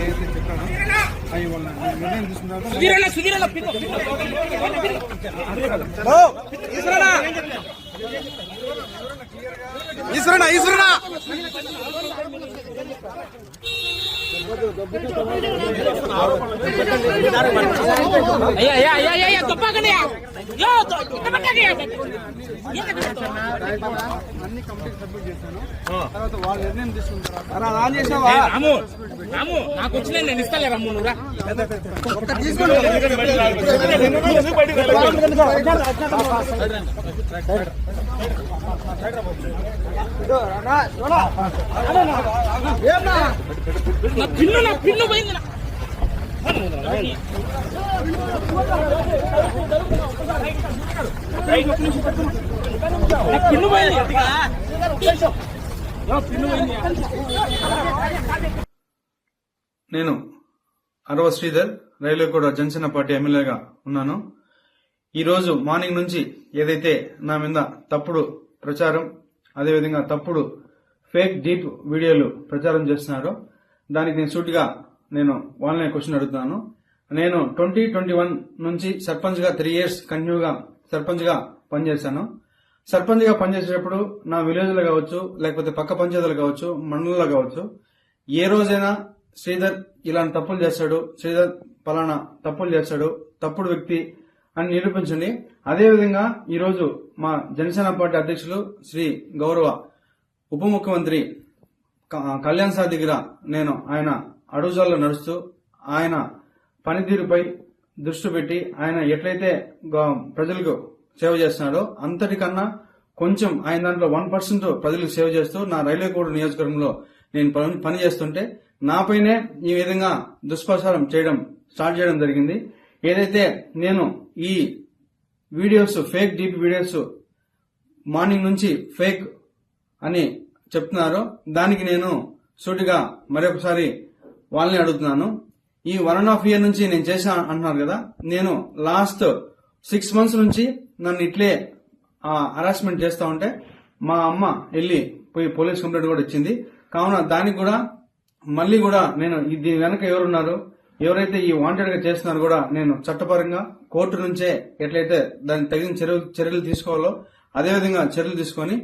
ఏదైతే చెప్పానో అవి వాళ్ళ నిర్ణయం తీసుకున్నారు. అన్ని కంప్లీట్ సబ్మిట్ చేశాను. తర్వాత వాళ్ళు నిర్ణయం తీసుకుంటారు. నాకు వచ్చిన నేను ఇస్తాలే రమ్ము నువ్వు నా పిన్ను పోయింది పిన్ను పోయింది. నేను అరవ శ్రీధర్ రైల్వేకోట జనసేన పార్టీ ఎమ్మెల్యేగా ఉన్నాను. ఈరోజు మార్నింగ్ నుంచి ఏదైతే నా మీద తప్పుడు ప్రచారం అదేవిధంగా తప్పుడు ఫేక్ డీప్ వీడియోలు ప్రచారం చేస్తున్నారో దానికి నేను సూటిగా వాళ్ళనే క్వశ్చన్ అడుగుతున్నాను. నేను 2021 నుంచి సర్పంచ్ గా 3 years కంటిన్యూగా సర్పంచ్ గా పనిచేశాను. సర్పంచ్ గా పనిచేసేటప్పుడు నా విలేజ్ లో కావచ్చు, లేకపోతే పక్క పంచాయతీలు కావచ్చు, మండలంలో కావచ్చు, ఏ రోజైనా శ్రీధర్ ఇలాంటి తప్పులు చేస్తాడు, శ్రీధర్ పలానా తప్పులు చేస్తాడు, తప్పుడు వ్యక్తి అని నిరూపించండి. అదేవిధంగా ఈరోజు మా జనసేన పార్టీ అధ్యక్షులు శ్రీ గౌరవ ఉప ముఖ్యమంత్రి కళ్యాణ్ సార్ దగ్గర ఆయన అడుగుజాల్లో నడుస్తూ ఆయన పనితీరుపై దృష్టి పెట్టి ఆయన ఎట్లయితే ప్రజలకు సేవ చేస్తున్నాడో అంతటికన్నా కొంచెం ఆయన దాంట్లో 1% ప్రజలకు సేవ చేస్తూ నా రైల్వేకోట నియోజకవర్గంలో నేను పని చేస్తుంటే నాపైనే ఈ విధంగా దుష్ప్రచారం స్టార్ట్ చేయడం జరిగింది. ఏదైతే నేను ఈ videos fake deep videos morning నుంచి ఫేక్ అని చెప్తున్నారో దానికి నేను సూటిగా మరొకసారి వాళ్ళని అడుగుతున్నాను. ఈ 1.5 year నుంచి నేను చేశా అంటున్నారు కదా, నేను లాస్ట్ 6 months నుంచి నన్ను ఇట్లే హరాస్మెంట్ చేస్తా ఉంటే మా అమ్మ వెళ్ళి పోయి పోలీస్ కంప్లైంట్ కూడా ఇచ్చింది. కావున దానికి కూడా మళ్ళీ కూడా నేను దీని వెనక ఎవరున్నారు, ఎవరైతే ఈ వాంటెడ్ గా చేస్తున్నారో కూడా నేను చట్టపరంగా కోర్టు నుంచే ఎట్లయితే దానికి తగిన చర్యలు తీసుకోవాలో అదేవిధంగా చర్యలు తీసుకొని